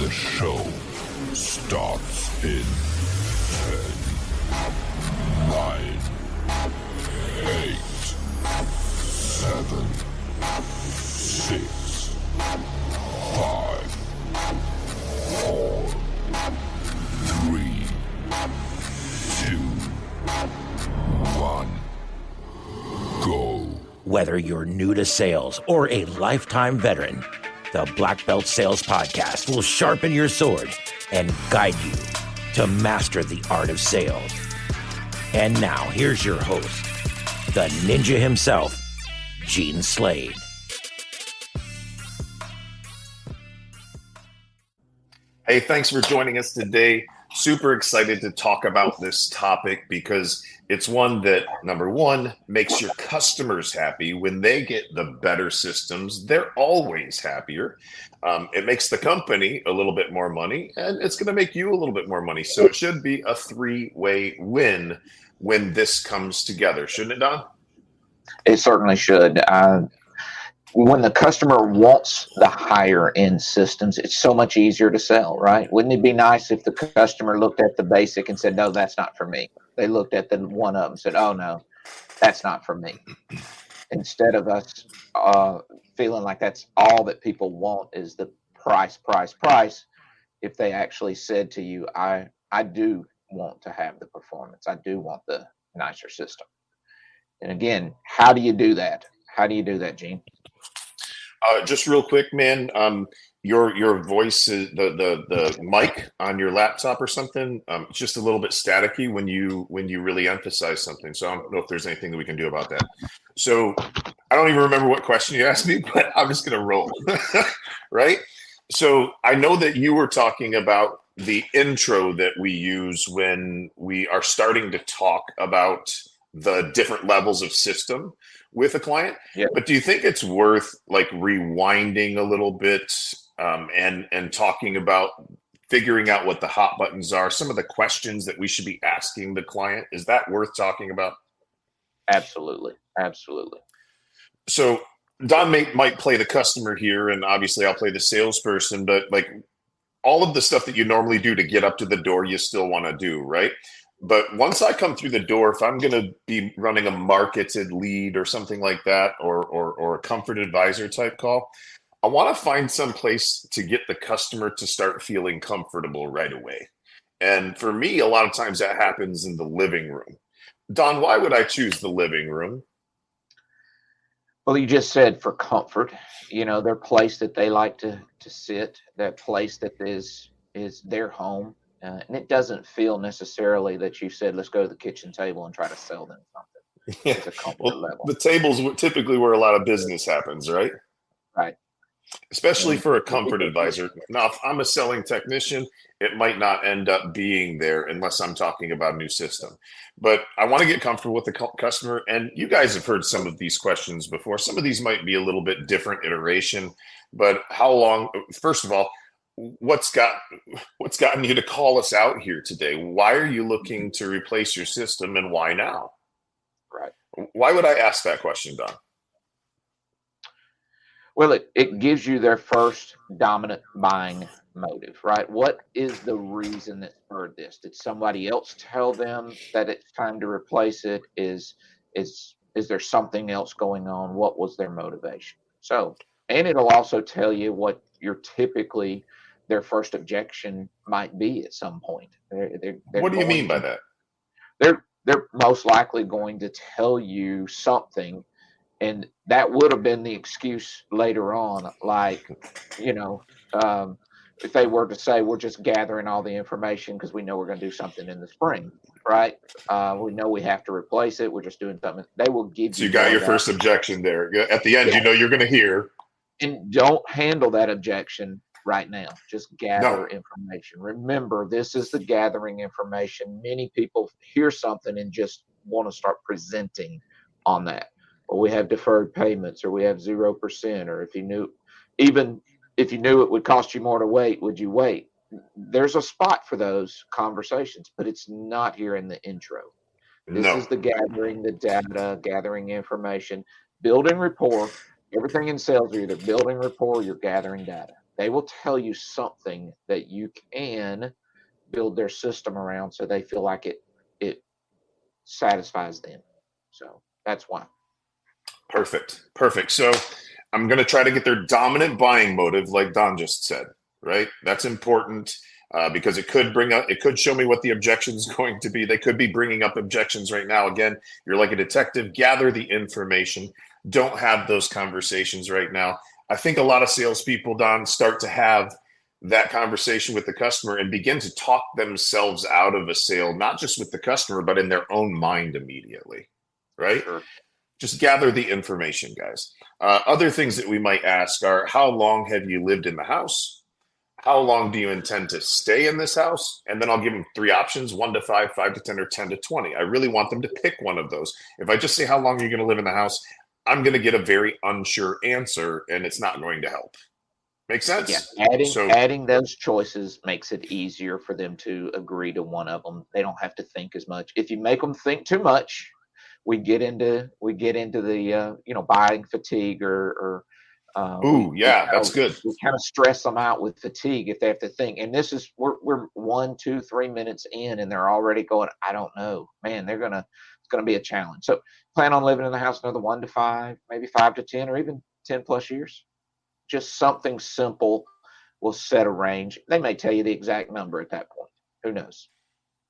The show starts in 10, 9, 8, 7, 6, 5, 4, 3, 2, 1, go. Whether you're new to sales or a lifetime veteran, the Blackbelt Sales Podcast will sharpen your sword and guide you to master the art of sales. And now, here's your host, the ninja himself, Gene Slade. Hey, thanks for joining us today. Super excited to talk about this topic because it's one that, number one, makes your customers happy. When they get the better systems, they're always happier. It makes the company a little bit more money, and it's going to make you a little bit more money. So it should be a three-way win when this comes together. Shouldn't it, Don? It certainly should. When the customer wants the higher end systems, it's so much easier to sell, right? Wouldn't it be nice if the customer looked at the basic and said, no, that's not for me? They looked at the one of them and said, oh, no, that's not for me. Instead of us feeling like that's all that people want is the price. If they actually said to you, I do want to have the performance. I do want the nicer system. And again, how do you do that? How do you do that, Gene? Just real quick, man. Your voice is the mic on your laptop or something. It's just a little bit staticky when you really emphasize something. So I don't know if there's anything that we can do about that. So I don't even remember what question you asked me, but I'm just gonna roll. Right. So I know that you were talking about the intro that we use when we are starting to talk about the different levels of system with a client. Yeah. But do you think it's worth like rewinding a little bit and talking about figuring out what the hot buttons are, some of the questions that we should be asking the client? Is that worth talking about? Absolutely. So Don might play the customer here, and obviously I'll play the salesperson, but like all of the stuff that you normally do to get up to the door, you still want to do, right? But once I come through the door, if I'm going to be running a marketed lead or something like that, or a comfort advisor type call, I want to find some place to get the customer to start feeling comfortable right away. And for me, a lot of times that happens in the living room. Don, why would I choose the living room? Well, you just said for comfort, their place that they like to sit, that place that is their home. And it doesn't feel necessarily that you said, let's go to the kitchen table and try to sell them something. Yeah. It's a comfort level. The table's typically where a lot of business happens, right? Right. Especially for a comfort advisor. Now, if I'm a selling technician, it might not end up being there unless I'm talking about a new system. But I want to get comfortable with the customer. And you guys have heard some of these questions before. Some of these might be a little bit different iteration. But how long, first of all, what's gotten you to call us out here today? Why are you looking to replace your system, and why now? Right. Why would I ask that question, Don? Well, it gives you their first dominant buying motive, right? What is the reason that spurred this? Did somebody else tell them that it's time to replace it? Is there something else going on? What was their motivation? So, and it'll also tell you what their first objection might be at some point. What do you mean by that? They're most likely going to tell you something, and that would have been the excuse later on. Like, if they were to say, we're just gathering all the information because we know we're going to do something in the spring, right? We know we have to replace it. We're just doing something. They will give you. So you got your first objection there. At the end, Yeah. You're going to hear. And don't handle that objection right now. Just gather information. Remember, this is the gathering information. Many people hear something and just want to start presenting on that. Or we have deferred payments, or we have 0%, or if you knew it would cost you more to wait, would you wait? There's a spot for those conversations, but it's not here in the intro. This is the gathering the data, gathering information, building rapport. Everything in sales are either building rapport or you're gathering data. They will tell you something that you can build their system around, so they feel like it satisfies them. So that's why. Perfect. So I'm going to try to get their dominant buying motive, like Don just said, right? That's important because it could show me what the objection is going to be. They could be bringing up objections right now. Again, you're like a detective, gather the information. Don't have those conversations right now. I think a lot of salespeople, Don, start to have that conversation with the customer and begin to talk themselves out of a sale, not just with the customer, but in their own mind immediately, right? Sure. Just gather the information, guys. Other things that we might ask are, how long have you lived in the house? How long do you intend to stay in this house? And then I'll give them 3 options, 1 to 5, 5 to 10, or 10 to 20. I really want them to pick one of those. If I just say how long you're going to live in the house, I'm going to get a very unsure answer, and it's not going to help. Make sense? Yeah, adding those choices makes it easier for them to agree to one of them. They don't have to think as much. If you make them think too much, we get into the buying fatigue or that's good. We kind of stress them out with fatigue if they have to think. And this is we're 1, 2, 3 minutes in, and they're already going, I don't know, man. It's gonna be a challenge. So plan on living in the house another 1 to 5, maybe 5 to 10, or even 10 plus years. Just something simple will set a range. They may tell you the exact number at that point. Who knows?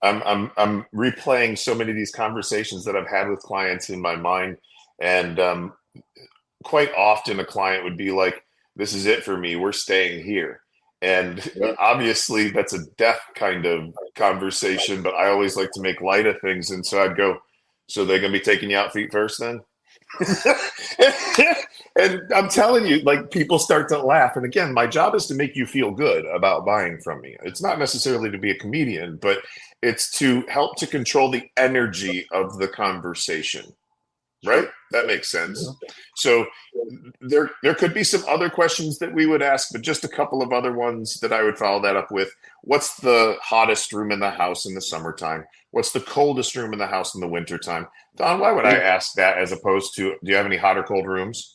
I'm replaying so many of these conversations that I've had with clients in my mind, and quite often a client would be like, "This is it for me. We're staying here." And obviously that's a death kind of conversation, but I always like to make light of things, and so I'd go, "So they're gonna be taking you out feet first, then?" And I'm telling you, like, people start to laugh. And again, my job is to make you feel good about buying from me. It's not necessarily to be a comedian, but it's to help to control the energy of the conversation. Right? That makes sense. So there could be some other questions that we would ask, but just a couple of other ones that I would follow that up with. What's the hottest room in the house in the summertime? What's the coldest room in the house in the wintertime? Don, why would I ask that as opposed to, do you have any hot or cold rooms?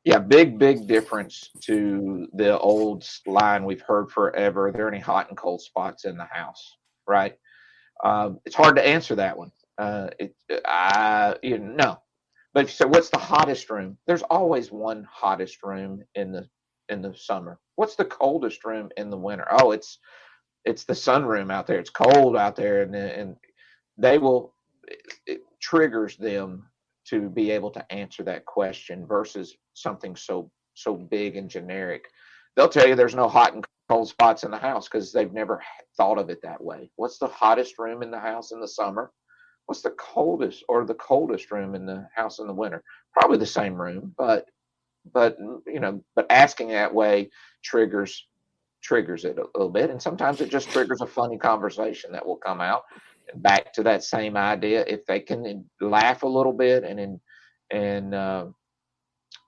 Yeah, big difference to the old line we've heard forever. Are there any hot and cold spots in the house? Right? It's hard to answer that one. No. But if you say, what's the hottest room? There's always one hottest room in the summer. What's the coldest room in the winter? Oh, it's the sunroom out there. It's cold out there, and they will. It triggers them to be able to answer that question versus something so big and generic. They'll tell you there's no hot and cold spots in the house because they've never thought of it that way. What's the hottest room in the house in the summer? What's the coldest room in the house in the winter? Probably the same room, but asking that way triggers it a little bit, and sometimes it just triggers a funny conversation that will come out. Back to that same idea, if they can laugh a little bit and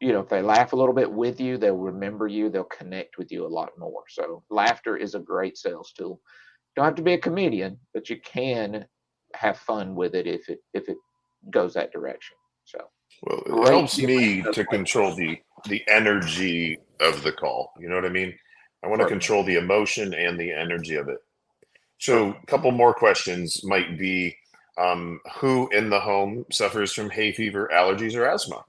if they laugh a little bit with you, they'll remember you, they'll connect with you a lot more. So laughter is a great sales tool. Don't have to be a comedian, but you can have fun with it if it goes that direction. So well, it helps me to control the energy of the call. You know what I mean? I want to control the emotion and the energy of it. So a couple more questions might be, who in the home suffers from hay fever, allergies, or asthma?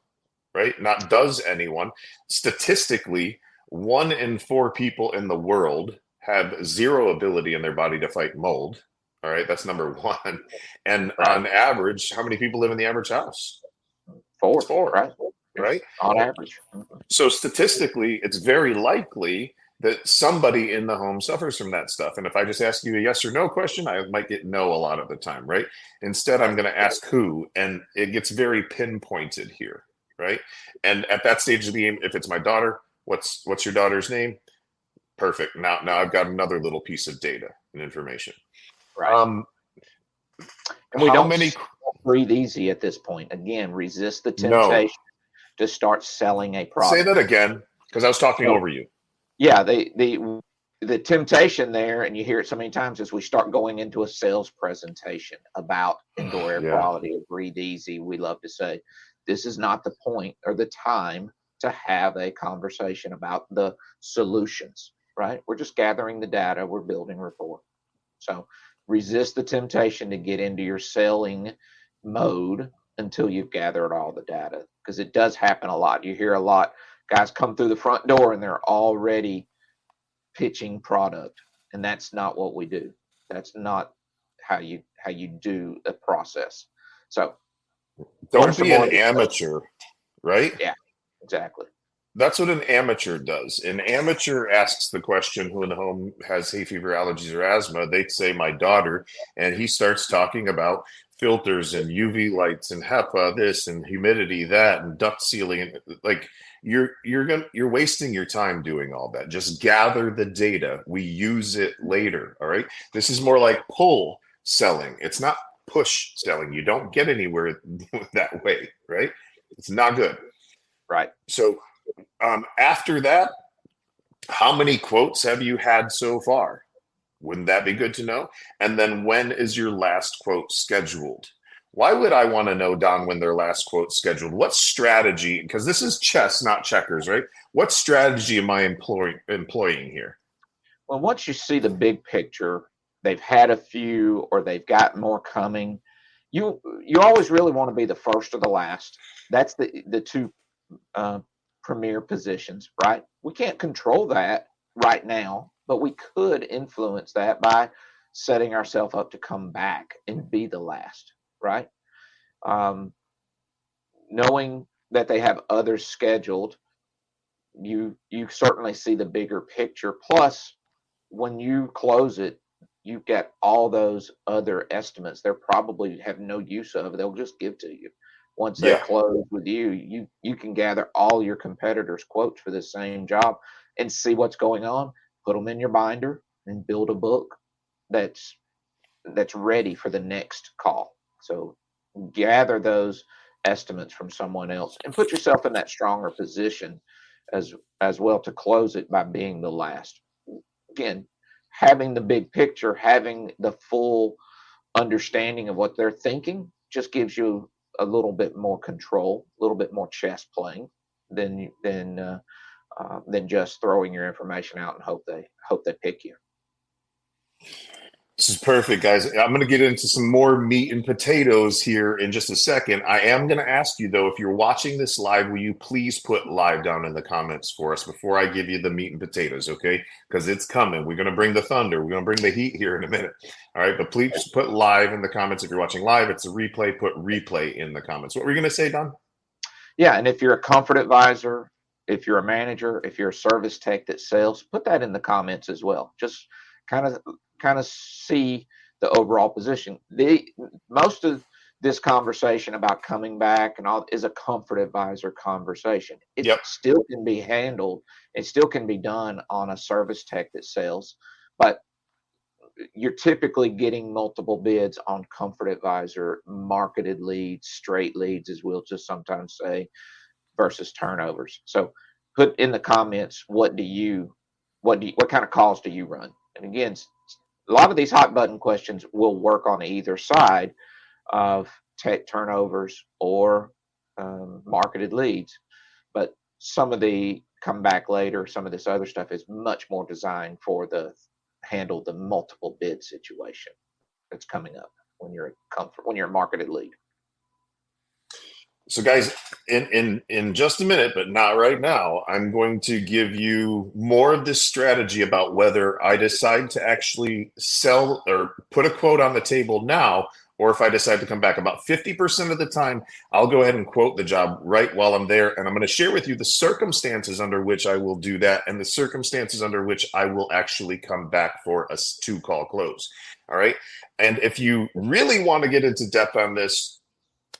Right? Not does anyone. Statistically, 1 in 4 people in the world have 0 ability in their body to fight mold. All right, that's number 1. And on average, how many people live in the average house? 4, right? On average. So statistically, it's very likely that somebody in the home suffers from that stuff. And if I just ask you a yes or no question, I might get no a lot of the time, right? Instead, I'm going to ask who, and it gets very pinpointed here, right? And at that stage of the game, if it's my daughter, what's your daughter's name? Perfect. Now I've got another little piece of data and information. Right. And we don't breathe easy at this point. Again, resist the temptation to start selling a product. Say that again, because I was talking over you. Yeah, the temptation there, and you hear it so many times, is we start going into a sales presentation about indoor air quality or breathe easy. We love to say this is not the point or the time to have a conversation about the solutions. right? We're just gathering the data, we're building rapport. So resist the temptation to get into your selling mode until you've gathered all the data, because it does happen a lot. You hear a lot, guys come through the front door and they're already pitching product, and that's not what we do. That's not how you do a process. So Don't be an amateur, right? Yeah, exactly. That's what an amateur does. An amateur asks the question, who in the home has hay fever, allergies, or asthma? They'd say, my daughter. And he starts talking about filters and UV lights and HEPA this and humidity that and duct sealing. And like you're wasting your time doing all that. Just gather the data. We use it later. All right. This is more like pull selling. It's not push selling. You don't get anywhere that way, right? It's not good. Right. So after that, how many quotes have you had so far? Wouldn't that be good to know? And then when is your last quote scheduled? Why would I want to know, Don, when their last quote scheduled? What strategy? Because this is chess, not checkers, right? What strategy am I employing here? Well, once you see the big picture, they've had a few or they've got more coming. You always really want to be the first or the last. That's the two premier positions, right? We can't control that right now, but we could influence that by setting ourselves up to come back and be the last, right? Knowing that they have others scheduled, you certainly see the bigger picture. Plus, when you close it, you get all those other estimates they're probably have no use of. They'll just give to you. Once they close with you, you can gather all your competitors' quotes for the same job and see what's going on, put them in your binder, and build a book that's ready for the next call. So gather those estimates from someone else and put yourself in that stronger position as well to close it by being the last. Again, having the big picture, having the full understanding of what they're thinking just gives you a little bit more control, a little bit more chess playing than just throwing your information out and hope they pick you. This is perfect, guys. I'm going to get into some more meat and potatoes here in just a second. I am going to ask you, though, if you're watching this live, will you please put live down in the comments for us before I give you the meat and potatoes, okay? Because it's coming. We're going to bring the thunder. We're going to bring the heat here in a minute. All right, but please put live in the comments. If you're watching live, it's a replay. Put replay in the comments. What were you going to say, Don? Yeah, and if you're a comfort advisor, if you're a manager, if you're a service tech that sells, put that in the comments as well. Just kind of see the overall position. Most of this conversation about coming back and all is a comfort advisor conversation. It still can be handled. It still can be done on a service tech that sells, but you're typically getting multiple bids on comfort advisor, marketed leads, straight leads, as we'll just sometimes say, versus turnovers. So put in the comments, what kind of calls do you run? And again, a lot of these hot button questions will work on either side of tech turnovers or marketed leads. But some of the come back later, some of this other stuff is much more designed for handle the multiple bid situation that's coming up when you're a marketed lead. So guys, in just a minute, but not right now, I'm going to give you more of this strategy about whether I decide to actually sell or put a quote on the table now, or if I decide to come back. About 50% of the time, I'll go ahead and quote the job right while I'm there. And I'm going to share with you the circumstances under which I will do that and the circumstances under which I will actually come back for a 2-call close. All right. And if you really want to get into depth on this,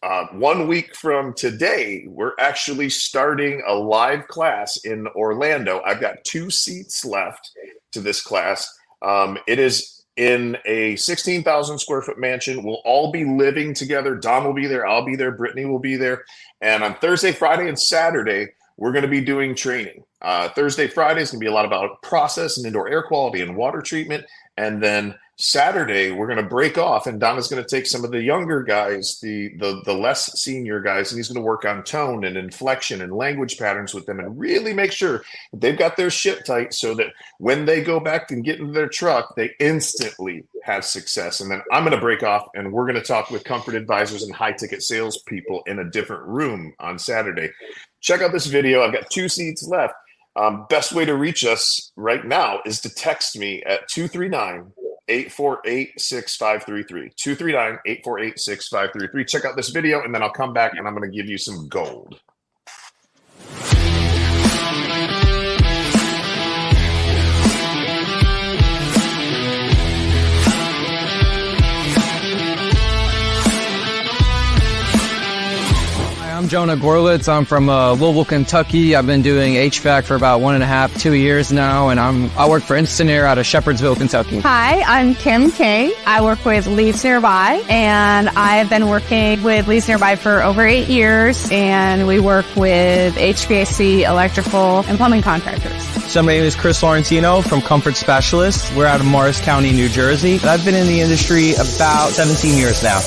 1 week from today, we're actually starting a live class in Orlando. I've got 2 seats left to this class. It is in a 16,000 square foot mansion. We'll all be living together. Don will be there. I'll be there. Brittany will be there. And on Thursday, Friday, and Saturday, we're going to be doing training. Thursday, Friday is going to be a lot about process and indoor air quality and water treatment. And then Saturday, we're going to break off, and Donna's going to take some of the younger guys, the less senior guys, and he's going to work on tone and inflection and language patterns with them and really make sure that they've got their shit tight so that when they go back and get into their truck, they instantly have success. And then I'm going to break off, and we're going to talk with comfort advisors and high-ticket salespeople in a different room on Saturday. Check out this video. I've got 2 seats left. Best way to reach us right now is to text me at 239-848-6533. 239-848-6533. Check out this video, and then I'll come back and I'm going to give you some gold. I'm Jonah Gorlitz. I'm from Louisville, Kentucky. I've been doing HVAC for about 1.5, 2 years now, and I work for Instant Air out of Shepherdsville, Kentucky. Hi, I'm Kim Kay. I work with Leads Nearby, and I've been working with Leads Nearby for over 8 years, and we work with HVAC, electrical, and plumbing contractors. So my name is Chris Laurentino from Comfort Specialists. We're out of Morris County, New Jersey. I've been in the industry about 17 years now.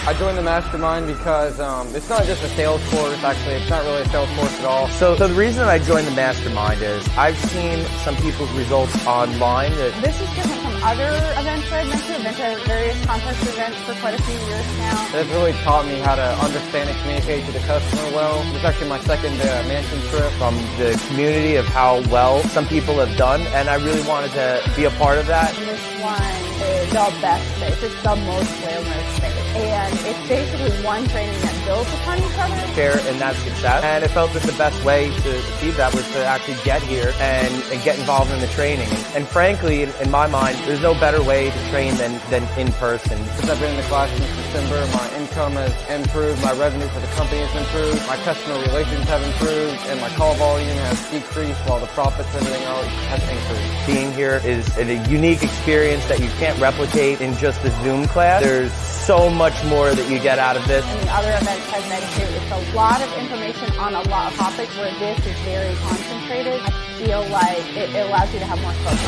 I joined the mastermind because it's not just a sales course. Actually, it's not really a sales course at all. So the reason I joined the mastermind is I've seen some people's results online. This is different from other events I've been to. I've been to various conference events for quite a few years now. That's really taught me how to understand and communicate to the customer well. It's actually my second mansion trip from the community of how well some people have done, and I really wanted to be a part of that. And this one is the best space. It's the most glamorous space. And it's basically one training that builds upon each other. Share in that success. And it felt that the best way to achieve that was to actually get here and get involved in the training. And frankly, in my mind, there's no better way to train than in person. Since I've been in the class since December, my income has improved, my revenue for the company has improved, my customer relations have improved, and my call volume has decreased while the profits and everything else has increased. Being here is a unique experience that you can't replicate in just a Zoom class. There's so much more that you get out of this. And the other events I've been to, it's a lot of information on a lot of topics, where this is very concentrated. I feel like it allows you to have more focus.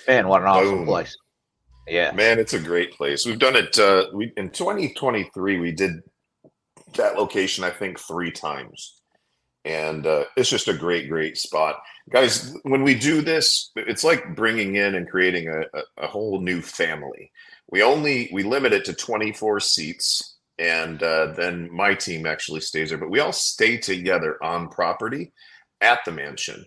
Man, what an awesome place. Yeah. Man, it's a great place. We've done it in 2023. We did that location, I think, 3 times. And it's just a great spot. Guys, when we do this, it's like bringing in and creating a whole new family. We limit it to 24 seats, and then my team actually stays there. But we all stay together on property at the mansion.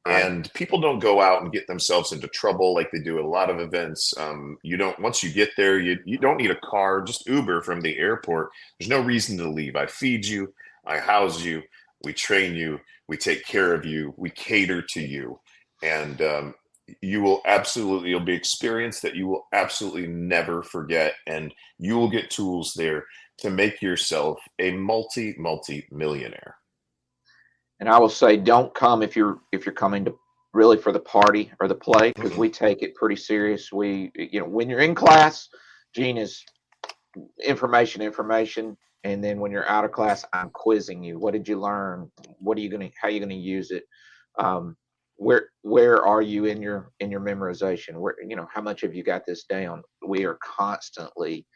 And people don't go out and get themselves into trouble like they do at a lot of events. Once you get there, you don't need a car, just Uber from the airport. There's no reason to leave. I feed you, I house you, we train you, we take care of you, we cater to you. And you'll be experienced that you will absolutely never forget. And you will get tools there to make yourself a multi-millionaire. And I will say, don't come if you're coming to really for the party or the play, because we take it pretty serious. When you're in class, Gene is information, and then when you're out of class, I'm quizzing you. What did you learn? How are you gonna use it? where are you in your memorization? Where, how much have you got this down? We are constantly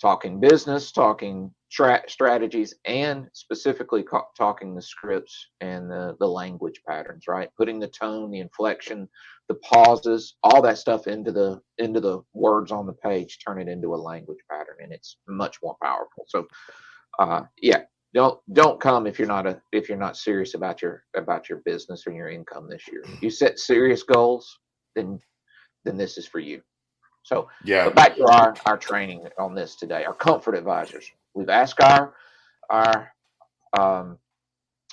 talking business, talking strategies, and specifically talking the scripts and the language patterns, right? Putting the tone, the inflection, the pauses, all that stuff into the words on the page, turn it into a language pattern, and it's much more powerful. So, yeah, don't come if you're not serious about your business or your income this year. If you set serious goals, then this is for you. So, Yeah. but back to our training on this today, our comfort advisors. We've asked our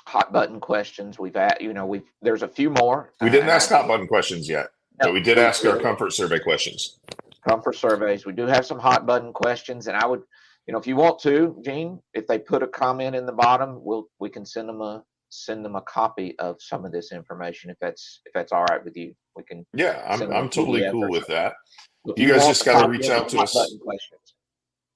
hot button questions. There's a few more. We didn't ask hot button questions yet, but we did ask our comfort survey questions. Comfort surveys. We do have some hot button questions, and I would, if you want to, Gene, if they put a comment in the bottom, we can send them a copy of some of this information if that's all right with you. We can. Yeah, I'm totally cool with that. You guys just got to reach out to us. Questions.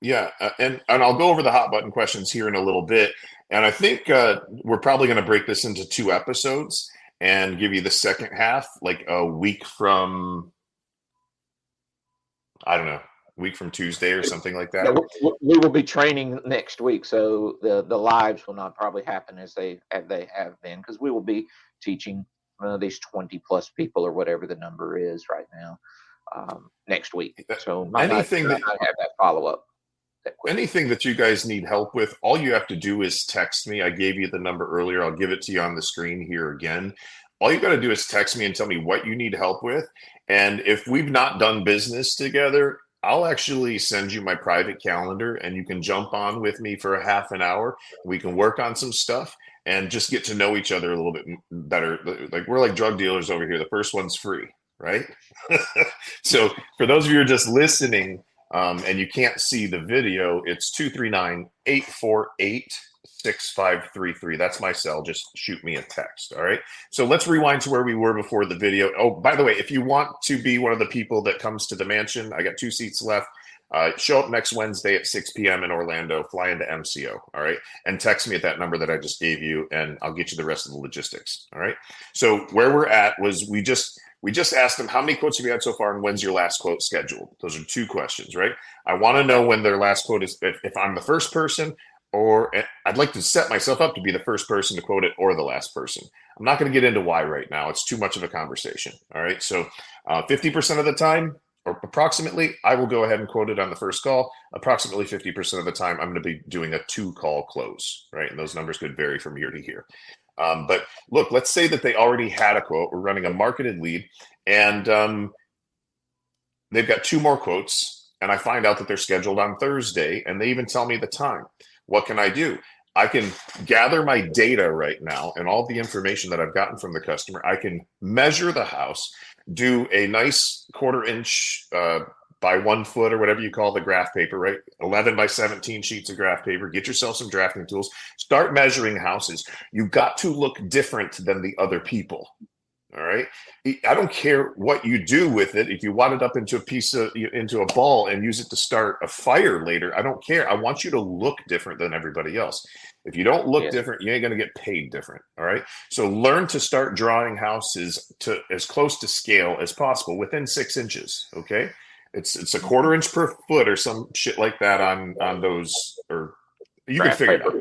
Yeah, and I'll go over the hot button questions here in a little bit. And I think we're probably going to break this into 2 episodes and give you the second half, like a week from, I don't know, week from Tuesday or something like that. Yeah, we will be training next week, so the lives will not probably happen as they have been, because we will be teaching these 20 plus people or whatever the number is right now next week. So anything that have that follow up. Anything that you guys need help with, all you have to do is text me. I gave you the number earlier. I'll give it to you on the screen here again. All you got to do is text me and tell me what you need help with. And if we've not done business together, I'll actually send you my private calendar and you can jump on with me for a half an hour. We can work on some stuff and just get to know each other a little bit better. Like, we're like drug dealers over here. The first one's free, right? So for those of you who are just listening, and you can't see the video, it's 239-848-6533. That's my cell. Just shoot me a text. All right. So let's rewind to where we were before the video. Oh, by the way, if you want to be one of the people that comes to the mansion, I got 2 seats left. Show up next Wednesday at 6 p.m. in Orlando, fly into MCO. All right. And text me at that number that I just gave you, and I'll get you the rest of the logistics. All right. So where we're at was we just asked them, how many quotes have you had so far, and when's your last quote scheduled? Those are 2 questions, right? I want to know when their last quote is, if I'm the first person, or I'd like to set myself up to be the first person to quote it or the last person. I'm not going to get into why right now. It's too much of a conversation. All right. So 50% of the time, or approximately, I will go ahead and quote it on the first call. Approximately 50% of the time, I'm going to be doing a 2-call close, right? And those numbers could vary from year to year. But look, let's say that they already had a quote. We're running a marketed lead, and they've got 2 more quotes, and I find out that they're scheduled on Thursday, and they even tell me the time. What can I do? I can gather my data right now and all the information that I've gotten from the customer. I can measure the house, do a nice 1/4 inch by 1 foot or whatever you call the graph paper, right? 11 by 17 sheets of graph paper. Get yourself some drafting tools. Start measuring houses. You've got to look different than the other people. All right. I don't care what you do with it. If you wad it up into a ball and use it to start a fire later, I don't care. I want you to look different than everybody else. If you don't look different, you ain't going to get paid different. All right. So learn to start drawing houses to as close to scale as possible within 6 inches. Okay. It's a 1/4 inch per foot or some shit like that on those, or you can figure it out.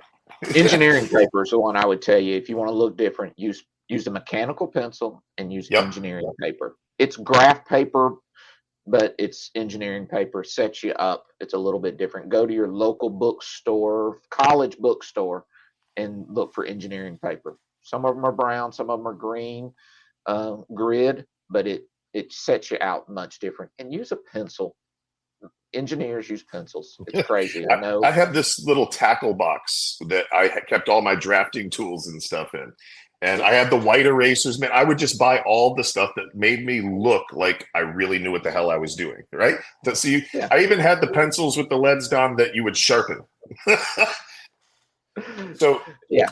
Engineering paper is the one I would tell you. If you want to look different, use a mechanical pencil and use engineering paper. It's graph paper, but it's engineering paper. Sets you up. It's a little bit different. Go to your local bookstore, college bookstore, and look for engineering paper. Some of them are brown, some of them are green, grid, but it sets you out much different. And use a pencil. Engineers use pencils. It's crazy. I know. I have this little tackle box that I kept all my drafting tools and stuff in. And I had the white erasers. Man, I would just buy all the stuff that made me look like I really knew what the hell I was doing, right? I even had the pencils with the leads down that you would sharpen. So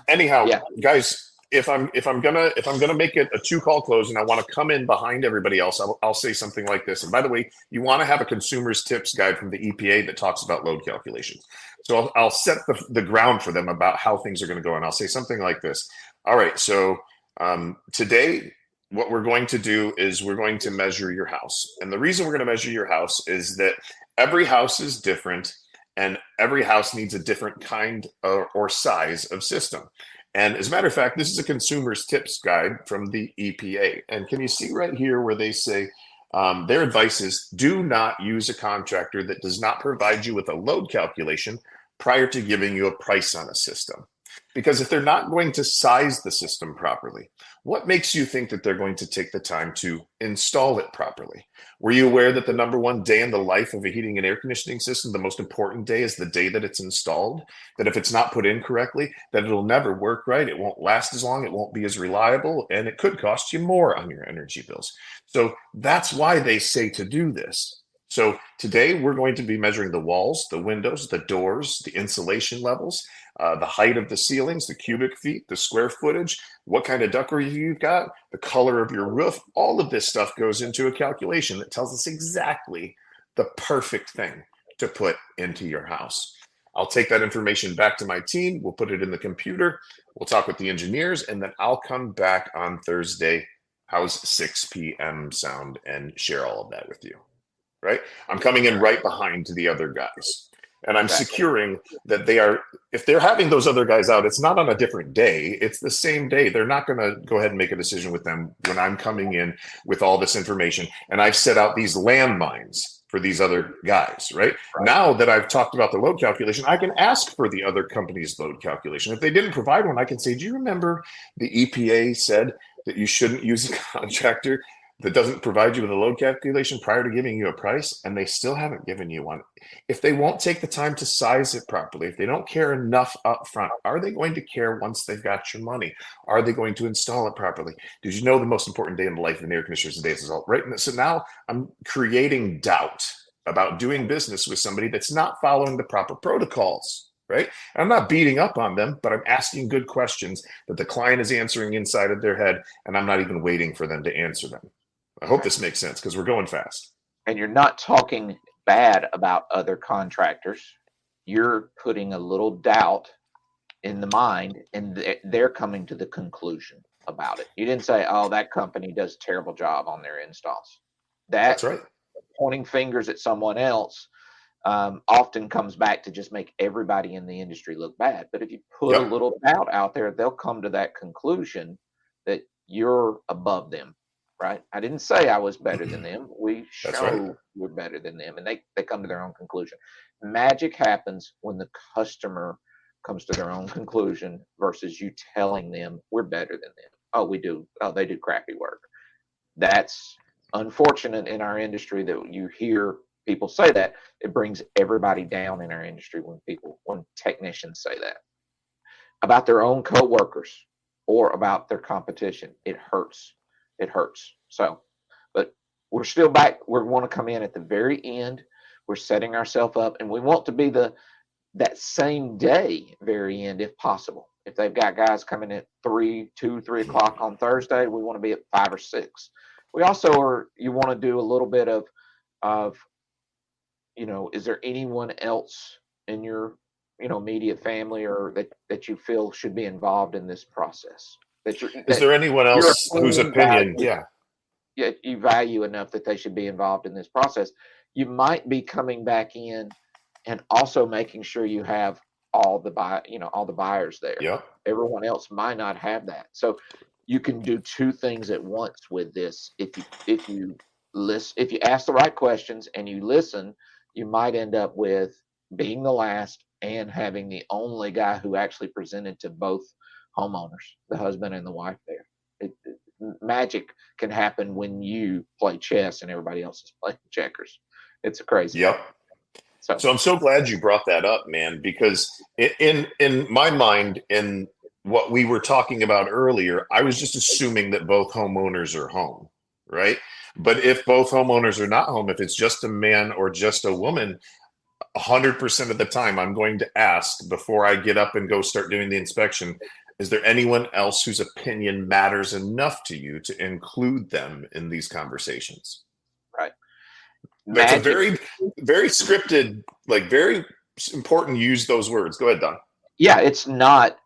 anyhow, guys, if I'm gonna make it a 2-call close and I want to come in behind everybody else, I'll say something like this. And by the way, you want to have a consumer's tips guide from the EPA that talks about load calculations. So I'll set the ground for them about how things are going to go, and I'll say something like this. All right, so today what we're going to do is we're going to measure your house. And the reason we're going to measure your house is that every house is different and every house needs a different kind or size of system. And as a matter of fact, this is a consumer's tips guide from the EPA. And can you see right here where they say their advice is do not use a contractor that does not provide you with a load calculation prior to giving you a price on a system. Because if they're not going to size the system properly, what makes you think that they're going to take the time to install it properly? Were you aware that the number one day in the life of a heating and air conditioning system, the most important day is the day that it's installed? That if it's not put in correctly, that it'll never work right, it won't last as long, it won't be as reliable, and it could cost you more on your energy bills. So that's why they say to do this. So today we're going to be measuring the walls, the windows, the doors, the insulation levels, the height of the ceilings, the cubic feet, the square footage, what kind of ductwork you've got, the color of your roof. All of this stuff goes into a calculation that tells us exactly the perfect thing to put into your house. I'll take that information back to my team. We'll put it in the computer. We'll talk with the engineers, and then I'll come back on Thursday. How's 6 p.m. sound, and share all of that with you. Right? I'm coming in right behind the other guys. And I'm securing that they are, if they're having those other guys out, it's not on a different day. It's the same day. They're not going to go ahead and make a decision with them when I'm coming in with all this information. And I've set out these landmines for these other guys, right? Now that I've talked about the load calculation, I can ask for the other company's load calculation. If they didn't provide one, I can say, do you remember the EPA said that you shouldn't use a contractor that doesn't provide you with a load calculation prior to giving you a price? And they still haven't given you one. If they won't take the time to size it properly, if they don't care enough up front, are they going to care once they've got your money? Are they going to install it properly? Did you know the most important day in the life of an air conditioner is the day it's installed? Right? So now I'm creating doubt about doing business with somebody that's not following the proper protocols. Right? I'm not beating up on them, but I'm asking good questions that the client is answering inside of their head, and I'm not even waiting for them to answer them. I hope this makes sense because we're going fast. And you're not talking bad about other contractors. You're putting a little doubt in the mind, and they're coming to the conclusion about it. You didn't say, oh, that company does a terrible job on their installs. That's right. Pointing fingers at someone else often comes back to just make everybody in the industry look bad. But if you put a little doubt out there, they'll come to that conclusion that you're above them. Right? I didn't say I was better than them. We show we're better than them, and they come to their own conclusion. Magic happens when the customer comes to their own conclusion versus you telling them we're better than them. Oh, we do. Oh, they do crappy work. That's unfortunate in our industry that you hear people say that. It brings everybody down in our industry when technicians say that about their own coworkers or about their competition. It hurts. It hurts. So, but we're still back. We want to come in at the very end. We're setting ourselves up, and we want to be that same day, very end, if possible. If they've got guys coming at 3 o'clock on Thursday, we want to be at 5 or 6. We also you want to do a little bit of, is there anyone else in your, immediate family or that you feel should be involved in this process? Is there anyone else whose opinion? You value enough that they should be involved in this process? You might be coming back in and also making sure you have all the buyers there. Yep. Everyone else might not have that. So you can do two things at once with this. If you ask the right questions and you listen, you might end up with being the last and having the only guy who actually presented to both homeowners, the husband and the wife there. Magic can happen when you play chess and everybody else is playing checkers. It's crazy. Yep. So I'm so glad you brought that up, man, because in my mind, in what we were talking about earlier, I was just assuming that both homeowners are home, right? But if both homeowners are not home, if it's just a man or just a woman, 100% of the time I'm going to ask before I get up and go start doing the inspection, is there anyone else whose opinion matters enough to you to include them in these conversations? Right. That's a very, very scripted, very important. Use those words. Go ahead, Don. Yeah, it's not.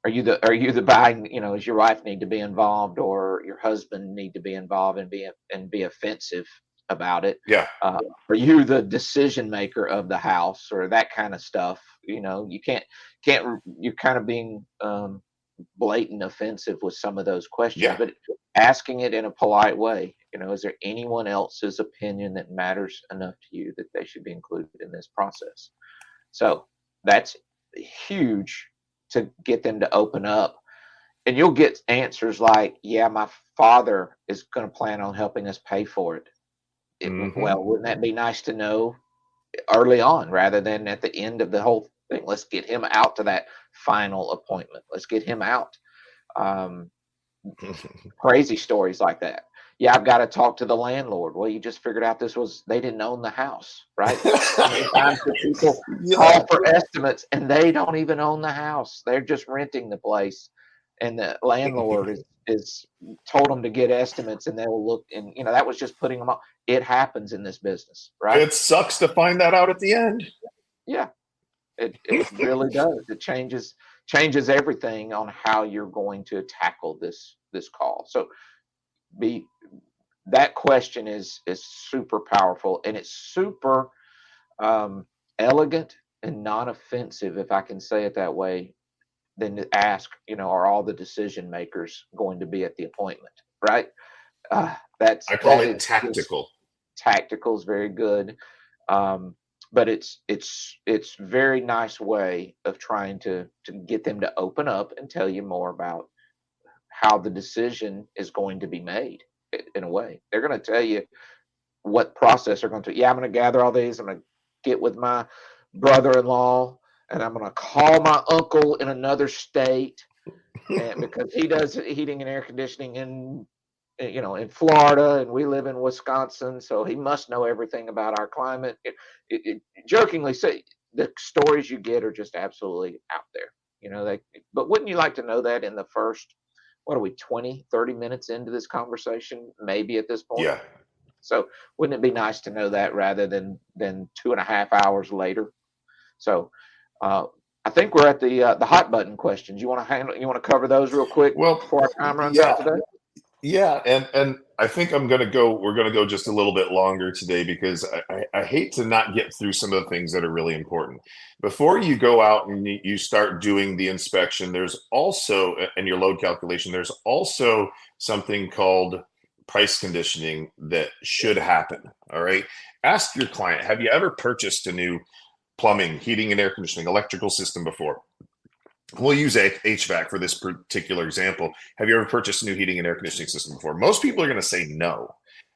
are you the buying, does your wife need to be involved, or your husband need to be involved and be offensive about it? Yeah. Are you the decision maker of the house, or that kind of stuff? You can't you're kind of being blatant offensive with some of those questions, Yeah. but asking it in a polite way. Is there anyone else's opinion that matters enough to you that they should be included in this process? So that's huge to get them to open up. And you'll get answers like, yeah, my father is going to plan on helping us pay for it. Well, wouldn't that be nice to know early on rather than at the end of the whole thing? Let's get him out to that final appointment. Let's get him out. Crazy stories like that. Yeah, I've got to talk to the landlord. Well, you just figured out they didn't own the house, right? How many times do people call for estimates and they don't even own the house? They're just renting the place, and the landlord is told them to get estimates, and they will look, and that was just putting them up. It happens in this business, right? It sucks to find that out at the end. Yeah, it really does. It changes everything on how you're going to tackle this call. So that question is super powerful, and it's super elegant and non-offensive, if I can say it that way, than to ask, are all the decision makers going to be at the appointment, right? I call it tactical. Tactical is very good, but it's very nice way of trying to get them to open up and tell you more about how the decision is going to be made. In a way, they're going to tell you what process they're going to. Yeah, I'm going to gather all these. I'm going to get with my brother-in-law, and I'm going to call my uncle in another state, and because he does heating and air conditioning in Florida, and we live in Wisconsin, so he must know everything about our climate. Jokingly say the stories you get are just absolutely out there. But wouldn't you like to know that in the first, what are we, 20, 30 minutes into this conversation, maybe at this point? Yeah. So wouldn't it be nice to know that rather than 2.5 hours later? So I think we're at the hot button questions. You want to cover those real quick before our time runs out today? Yeah, and I think we're gonna go just a little bit longer today, because I hate to not get through some of the things that are really important. Before you go out and you start doing the inspection, there's also, and your load calculation, there's also something called price conditioning that should happen. All right. Ask your client, have you ever purchased a new plumbing, heating and air conditioning, electrical system before? We'll use HVAC for this particular example. Have you ever purchased a new heating and air conditioning system before? Most people are going to say no.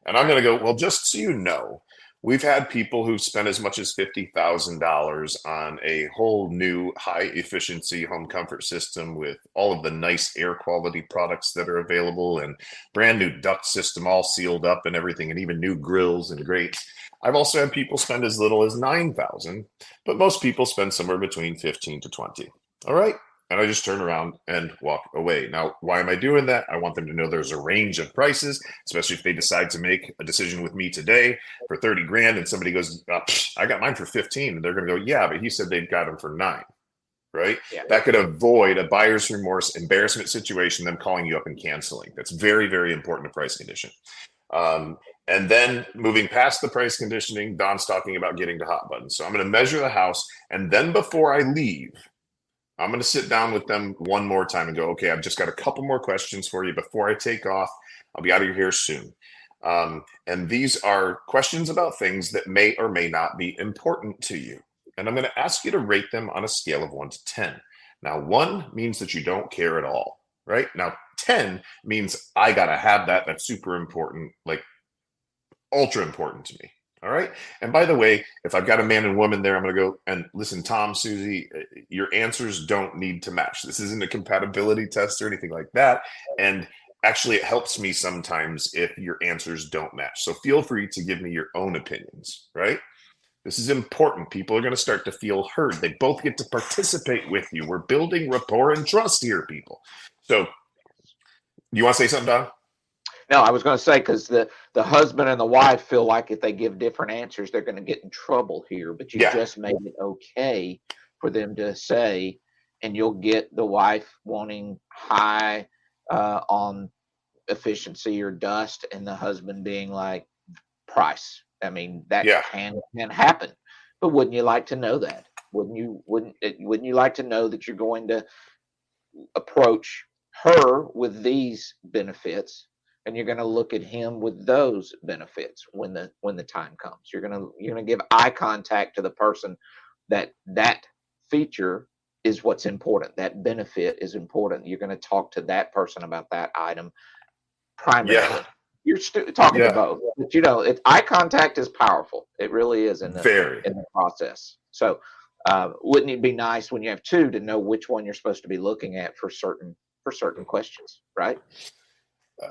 And I'm going to go, well, just so you know, we've had people who've spent as much as $50,000 on a whole new high efficiency home comfort system with all of the nice air quality products that are available, and brand new duct system all sealed up and everything, and even new grills and grates. I've also had people spend as little as $9,000, but most people spend somewhere between 15 to 20. All right. And I just turn around and walk away. Now, why am I doing that? I want them to know there's a range of prices, especially if they decide to make a decision with me today for 30 grand and somebody goes, I got mine for 15. And they're going to go, yeah, but he said they've got them for 9. Right. Yeah. That could avoid a buyer's remorse, embarrassment situation, them calling you up and canceling. That's very, very important to price condition. And then moving past the price conditioning, Don's talking about getting to hot buttons. So I'm going to measure the house. And then before I leave, I'm going to sit down with them one more time and go, okay, I've just got a couple more questions for you before I take off. I'll be out of here soon. And these are questions about things that may or may not be important to you. And I'm going to ask you to rate them on a scale of 1 to 10. Now, 1 means that you don't care at all, right? Now, 10 means I got to have that. That's super important, like ultra important to me. All right. And by the way, if I've got a man and woman there, I'm going to go and listen, Tom, Susie, your answers don't need to match. This isn't a compatibility test or anything like that. And actually, it helps me sometimes if your answers don't match. So feel free to give me your own opinions, right? This is important. People are going to start to feel heard. They both get to participate with you. We're building rapport and trust here, people. So you want to say something, Don? No, I was going to say, because the husband and the wife feel like if they give different answers, they're going to get in trouble here. But you just made it okay for them to say, and you'll get the wife wanting high on efficiency or dust, and the husband being like price. I mean, that can happen. But wouldn't you like to know that? Wouldn't you like to know that you're going to approach her with these benefits, and you're going to look at him with those benefits when the time comes? You're going to give eye contact to the person that feature is what's important. That benefit is important. You're going to talk to that person about that item primarily. Yeah. You're talking to both, but eye contact is powerful. It really is in the process. So wouldn't it be nice when you have two to know which one you're supposed to be looking at for certain questions, right?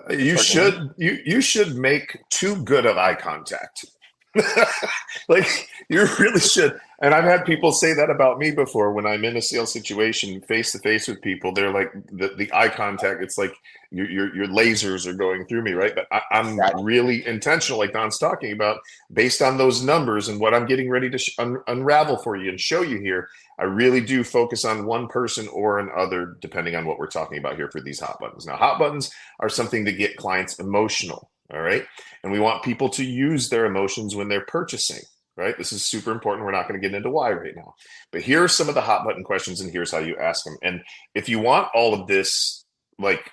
You should make too good of eye contact. Like, you really should. And I've had people say that about me before when I'm in a sales situation face to face with people. They're like, the eye contact, it's like your lasers are going through me, right? But I'm really intentional, like Don's talking about, based on those numbers and what I'm getting ready to unravel for you and show you here. I really do focus on one person or another, depending on what we're talking about here for these hot buttons. Now, hot buttons are something to get clients emotional. All right. And we want people to use their emotions when they're purchasing, right? This is super important. We're not going to get into why right now, but here are some of the hot button questions, and here's how you ask them. And if you want all of this like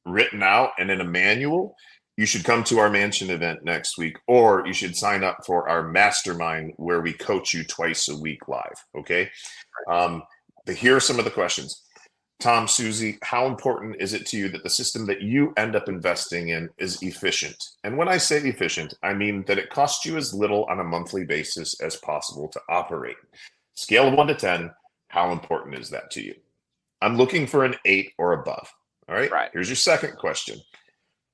written out and in a manual, you should come to our mansion event next week, or you should sign up for our mastermind where we coach you twice a week live. Okay. But here are some of the questions. Tom, Susie, how important is it to you that the system that you end up investing in is efficient? And when I say efficient, I mean that it costs you as little on a monthly basis as possible to operate. Scale of 1 to 10, how important is that to you? I'm looking for an 8 or above. All right. Here's your second question.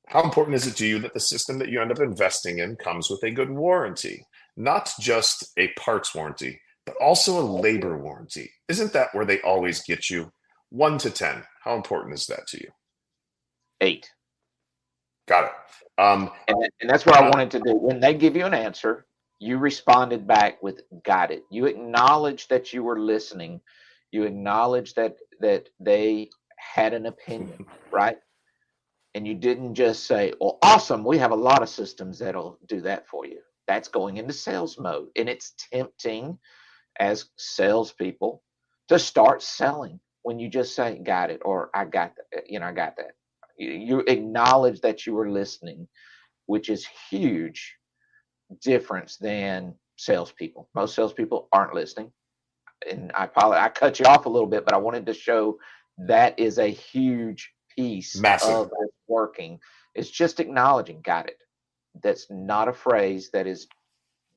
How important is it to you that the system that you end up investing in comes with a good warranty? Not just a parts warranty, but also a labor warranty. Isn't that where they always get you? 1 to 10, how important is that to you? 8. Got it. And that's what I wanted to do. When they give you an answer, you responded back with got it. You acknowledge that you were listening. You acknowledge that they had an opinion, right? And you didn't just say, well, awesome, we have a lot of systems that'll do that for you. That's going into sales mode. And it's tempting as salespeople to start selling when you just say, got it, or I got that, I got that. You acknowledge that you were listening, which is huge difference than salespeople. Most salespeople aren't listening. And I apologize, I cut you off a little bit, but I wanted to show that is a huge piece of working. It's just acknowledging, got it. That's not a phrase that is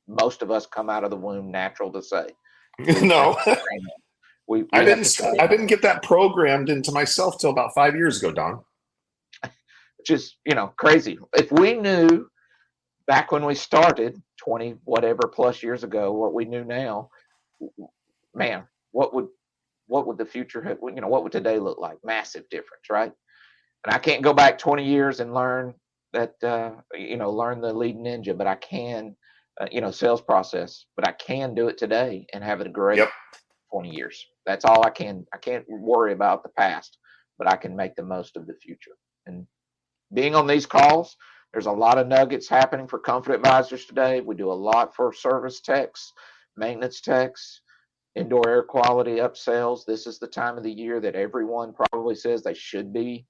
most of us come out of the womb natural to say. No. I didn't get that programmed into myself till about 5 years ago, Don. Which is, crazy. If we knew back when we started 20 whatever plus years ago what we knew now, man, what would the future have, what would today look like? Massive difference, right? And I can't go back 20 years and learn that learn the lead ninja, but I can sales process, but I can do it today and have it a great 20 years. That's all I can. I can't worry about the past, but I can make the most of the future. And being on these calls, there's a lot of nuggets happening for Comfort Advisors today. We do a lot for service techs, maintenance techs, indoor air quality upsells. This is the time of the year that everyone probably says they should be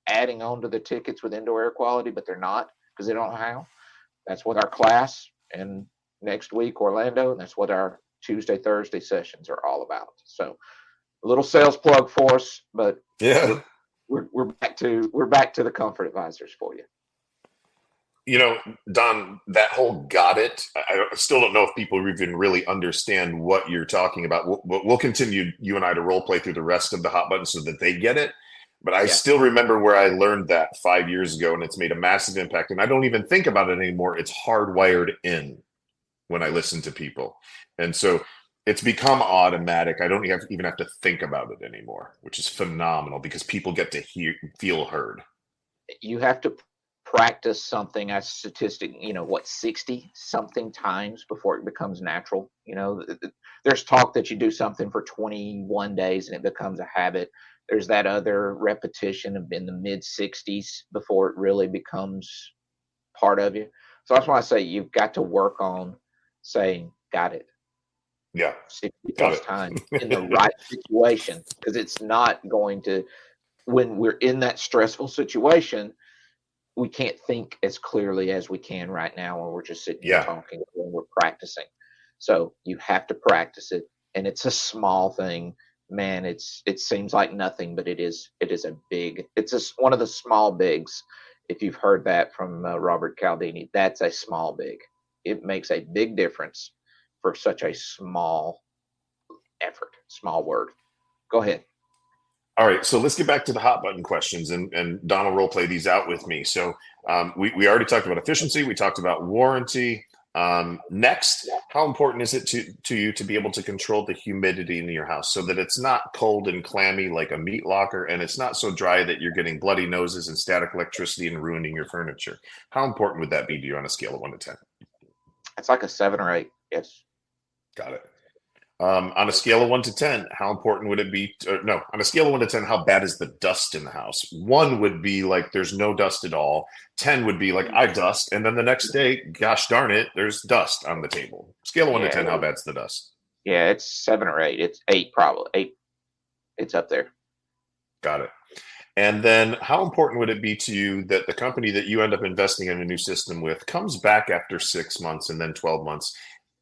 adding on to the tickets with indoor air quality, but they're not because they don't know how. That's what our class and next week, Orlando, and that's what our Tuesday, Thursday sessions are all about. So a little sales plug for us, but we're back to the Comfort Advisors for you. Don, that whole got it. I still don't know if people even really understand what you're talking about. We'll continue, you and I, to role play through the rest of the hot buttons so that they get it. But I still remember where I learned that 5 years ago, and it's made a massive impact. And I don't even think about it anymore. It's hardwired in when I listen to people. And so it's become automatic. I don't even have to think about it anymore, which is phenomenal because people get to feel heard. You have to practice something, a statistic, 60 something times before it becomes natural. There's talk that you do something for 21 days and it becomes a habit. There's that other repetition of in the mid 60s before it really becomes part of you. So that's why I say you've got to work on saying, got it. Yeah. 60 Got plus it. times in the right situation, because it's not going to, when we're in that stressful situation, we can't think as clearly as we can right now when we're just sitting here Yeah. talking, when we're practicing. So you have to practice it, and it's a small thing, man. It seems like nothing, but it is a big. It's one of the small bigs. If you've heard that from Robert Cialdini, that's a small big. It makes a big difference for such a small effort, small word. Go ahead. All right, so let's get back to the hot button questions, and Don will role play these out with me. So we already talked about efficiency. We talked about warranty. Next, how important is it to you to be able to control the humidity in your house so that it's not cold and clammy like a meat locker, and it's not so dry that you're getting bloody noses and static electricity and ruining your furniture? How important would that be to you on a scale of 1 to 10? It's like a 7 or 8. Yes. Got it. On a scale of 1 to 10, how important would it be? On a scale of 1 to 10, how bad is the dust in the house? 1 would be like there's no dust at all. 10 would be like I dust, and then the next day, gosh darn it, there's dust on the table. Scale of 1 to 10, how bad's the dust? Yeah, it's 7 or 8. It's 8 probably. 8. It's up there. Got it. And then how important would it be to you that the company that you end up investing in a new system with comes back after 6 months and then 12 months?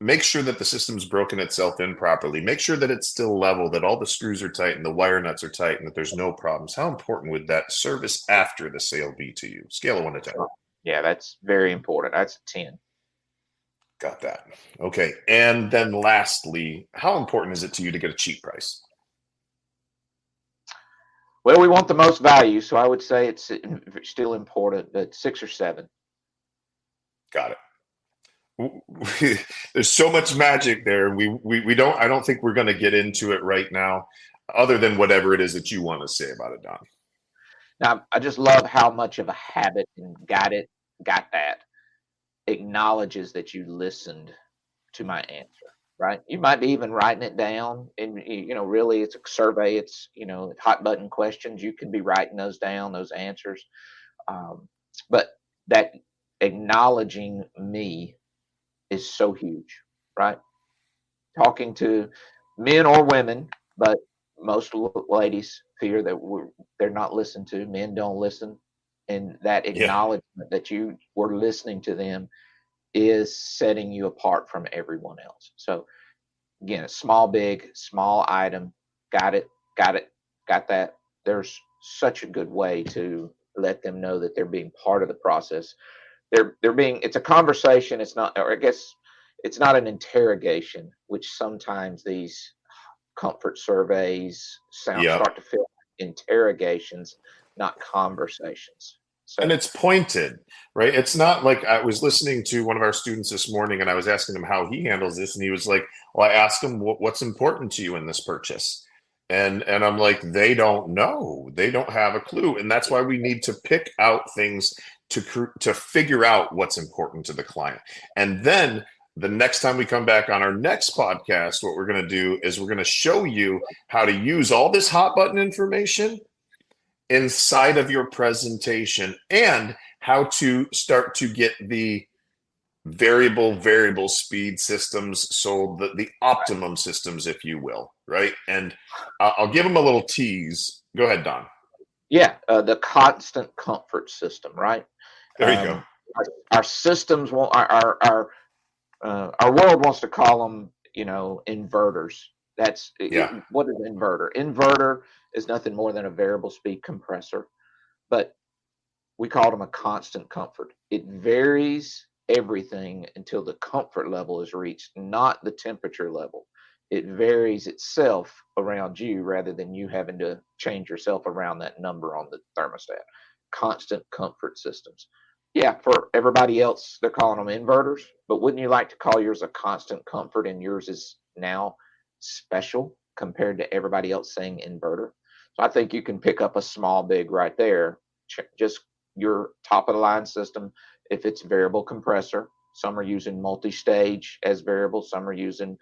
Make sure that the system's broken itself in properly. Make sure that it's still level, that all the screws are tight and the wire nuts are tight and that there's no problems. How important would that service after the sale be to you? Scale of 1 to 10. Yeah, that's very important. That's a 10. Got that. Okay. And then lastly, how important is it to you to get a cheap price? Well, we want the most value, so I would say it's still important, but 6 or 7. Got it. There's so much magic there. I don't think we're going to get into it right now, other than whatever it is that you want to say about it, Don. Now, I just love how much of a habit and got that acknowledges that you listened to my answer, right? You might be even writing it down, and really it's a survey. It's hot button questions. You can be writing those down, those answers, but that acknowledging me is so huge, right? Talking to men or women, but most ladies fear that they're not listened to. Men don't listen, and that acknowledgement that you were listening to them is setting you apart from everyone else. So again, a small, big, small item. Got it. Got that. There's such a good way to let them know that they're being part of the process. It's a conversation. It's not, or I guess it's not an interrogation, which sometimes these comfort surveys start to feel like interrogations, not conversations. So, and it's pointed, right? It's not like I was listening to one of our students this morning and I was asking him how he handles this. And he was like, well, I asked him what's important to you in this purchase. And I'm like, they don't know. They don't have a clue. And that's why we need to pick out things to figure out what's important to the client. And then the next time we come back on our next podcast, what we're going to do is we're going to show you how to use all this hot button information inside of your presentation and how to start to get the variable speed systems, so the optimum systems, if you will, right? And I'll give them a little tease. Go ahead, Don. Yeah, the constant comfort system, right? There you go. Our systems won't. Our world wants to call them, inverters. That's what is inverter? Inverter is nothing more than a variable speed compressor, but we call them a constant comfort. It varies everything until the comfort level is reached, not the temperature level. It varies itself around you rather than you having to change yourself around that number on the thermostat. Constant comfort systems. Yeah, for everybody else, they're calling them inverters, but wouldn't you like to call yours a constant comfort and yours is now special compared to everybody else saying inverter? So I think you can pick up a small big right there. Just your top of the line system if it's variable compressor. Some are using multi-stage as variable. Some are using,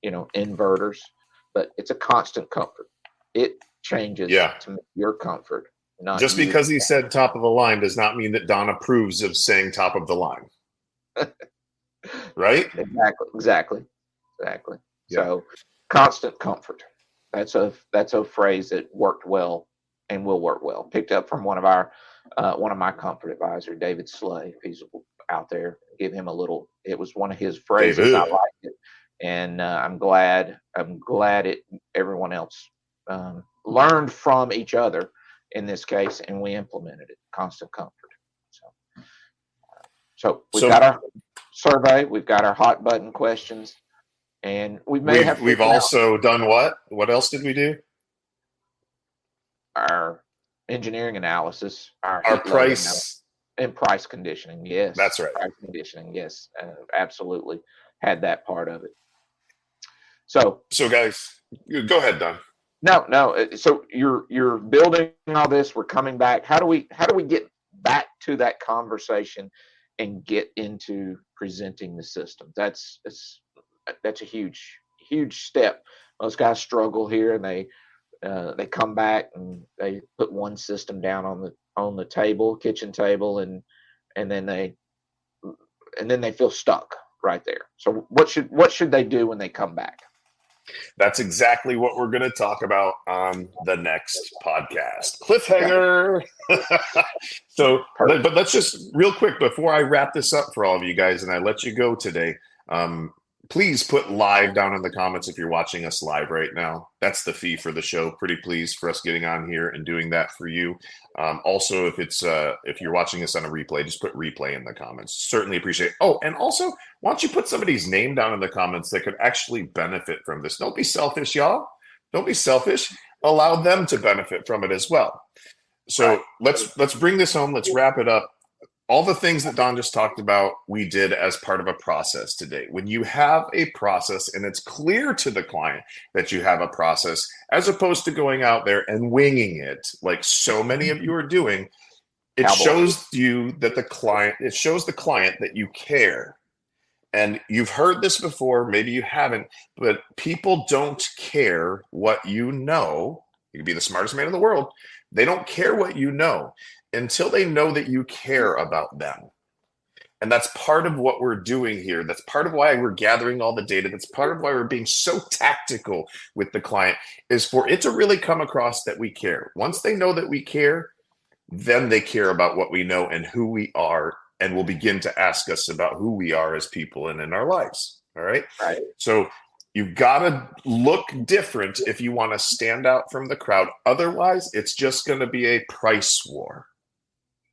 inverters. But it's a constant comfort. It changes to your comfort, not Just you. because he said top of the line does not mean that Don approves of saying top of the line. Right? Exactly. Yeah. So constant comfort. That's a phrase that worked well and will work well. Picked up from one of my comfort advisor, David Slay. If he's out there, give him a little. It was one of his phrases. David. I liked it, and I'm glad everyone else learned from each other in this case, and we implemented it. Constant comfort. So we've got our survey, we've got our hot button questions, and we've also done what? What else did we do? Our engineering analysis, our price and price conditioning. Yes, that's right. Price conditioning. Yes, absolutely had that part of it. So guys, go ahead, Don. No. So you're building all this. We're coming back. How do we get back to that conversation and get into presenting the system? That's a huge step. Most guys struggle here, and they come back and they put one system down on the table, kitchen table, and then they feel stuck right there. So what should they do when they come back? That's exactly what we're going to talk about on the next podcast. Cliffhanger. But let's just real quick before I wrap this up for all of you guys and I let you go today. Please put live down in the comments if you're watching us live right now. That's the fee for the show. Pretty pleased for us getting on here and doing that for you. Also, if you're watching us on a replay, just put replay in the comments. Certainly appreciate it. Oh, and also, why don't you put somebody's name down in the comments that could actually benefit from this? Don't be selfish, y'all. Don't be selfish. Allow them to benefit from it as well. So let's bring this home. Let's wrap it up. All the things that Don just talked about, we did as part of a process today. When you have a process and it's clear to the client that you have a process, as opposed to going out there and winging it, like so many of you are doing, it shows the client that you care. And you've heard this before, maybe you haven't, but people don't care what you know. You can be the smartest man in the world. They don't care what you know until they know that you care about them. And that's part of what we're doing here. That's part of why we're gathering all the data. That's part of why we're being so tactical with the client, is for it to really come across that we care. Once they know that we care, then they care about what we know and who we are, and will begin to ask us about who we are as people and in our lives. All right. So you've got to look different if you want to stand out from the crowd. Otherwise, it's just going to be a price war.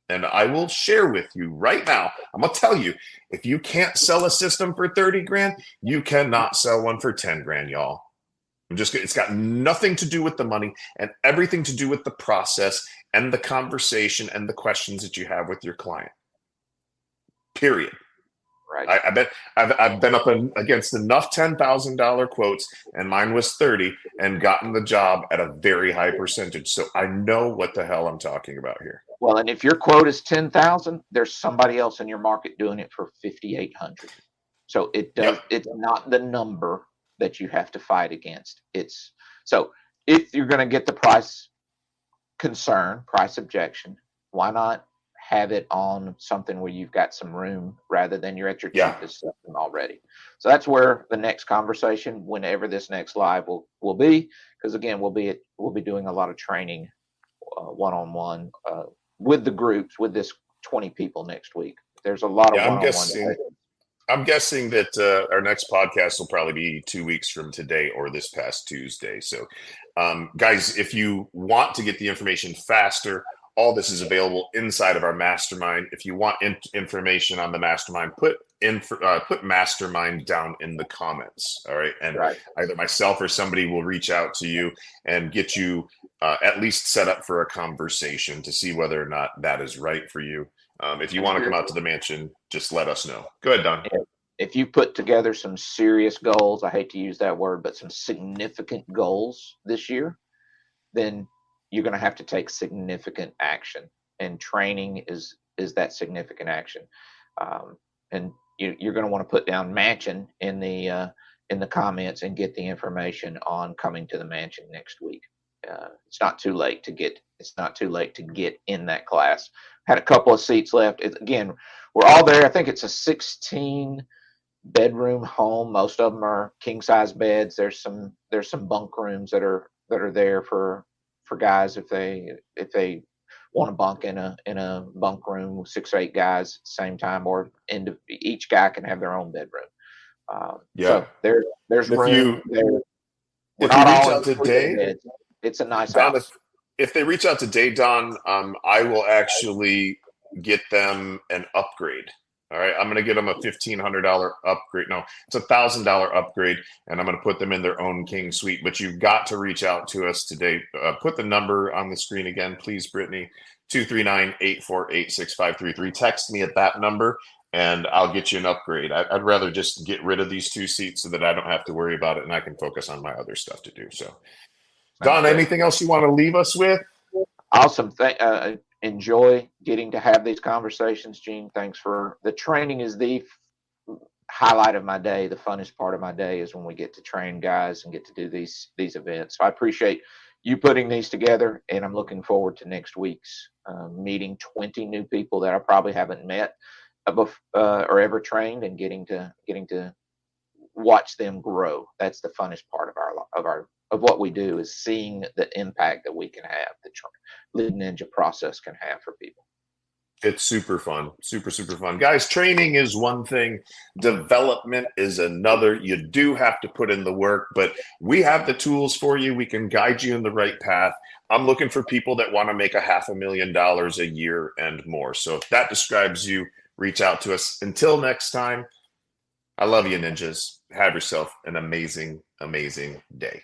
And I will share with you right now, I'm going to tell you, if you can't sell a system for 30 grand, you cannot sell one for 10 grand, y'all. It's got nothing to do with the money and everything to do with the process and the conversation and the questions that you have with your client. Period. Right. I bet I've been up against enough $10,000 quotes, and mine was 30, and gotten the job at a very high percentage. So I know what the hell I'm talking about here. Well, and if your quote is 10,000, there's somebody else in your market doing it for 5,800. So it does. Yep. It's not the number that you have to fight against. So if you're going to get the price objection, why not have it on something where you've got some room rather than you're at your cheapest system already? So that's where the next conversation, whenever this next live will be, because again, we'll be doing a lot of training one-on-one with the groups, with this 20 people next week. There's a lot of one-on-one. I'm guessing that our next podcast will probably be 2 weeks from today or this past Tuesday. So guys, if you want to get the information faster, all this is available inside of our mastermind. If you want information on the mastermind, put mastermind down in the comments. All right. And either myself or somebody will reach out to you and get you at least set up for a conversation to see whether or not that is right for you. If you want to come out to the mansion, just let us know. Go ahead, Don. If you put together some serious goals, I hate to use that word, but some significant goals this year, then you're going to have to take significant action. and training is that significant action. And you're going to want to put down mansion in the comments and get the information on coming to the mansion next week. It's not too late to get in that class. Had a couple of seats left. Again, we're all there. I think it's a 16 bedroom home. Most of them are king size beds. There's some bunk rooms that are there for guys if they want to bunk in a bunk room with 6 or 8 guys at the same time, or each guy can have their own bedroom. So there's room there. If you reach out to Dave, it's a nice Don, house. if they reach out to Dave, Don, I will actually get them an upgrade. All right, I'm going to get them a $1,500 upgrade. No, it's a $1,000 upgrade, and I'm going to put them in their own king suite. But you've got to reach out to us today. Put the number on the screen again, please, Brittany. 239-848-6533. Text me at that number, and I'll get you an upgrade. I'd rather just get rid of these 2 seats so that I don't have to worry about it, and I can focus on my other stuff to do. So, Don, anything else you want to leave us with? Awesome. Enjoy getting to have these conversations, Gene. Thanks for the training. Is the highlight of my day. The funnest part of my day is when we get to train guys and get to do these events. So I appreciate you putting these together, and I'm looking forward to next week's meeting 20 new people that I probably haven't met or ever trained, and getting to watch them grow. That's the funnest part of what we do, is seeing the impact that we can have, the Lead Ninja process can have for people. It's super fun. Super fun. Guys, training is one thing. Development is another. You do have to put in the work, but we have the tools for you. We can guide you in the right path. I'm looking for people that want to make $500,000 a year and more. So if that describes you, reach out to us. Until next time, I love you, ninjas. Have yourself an amazing, amazing day.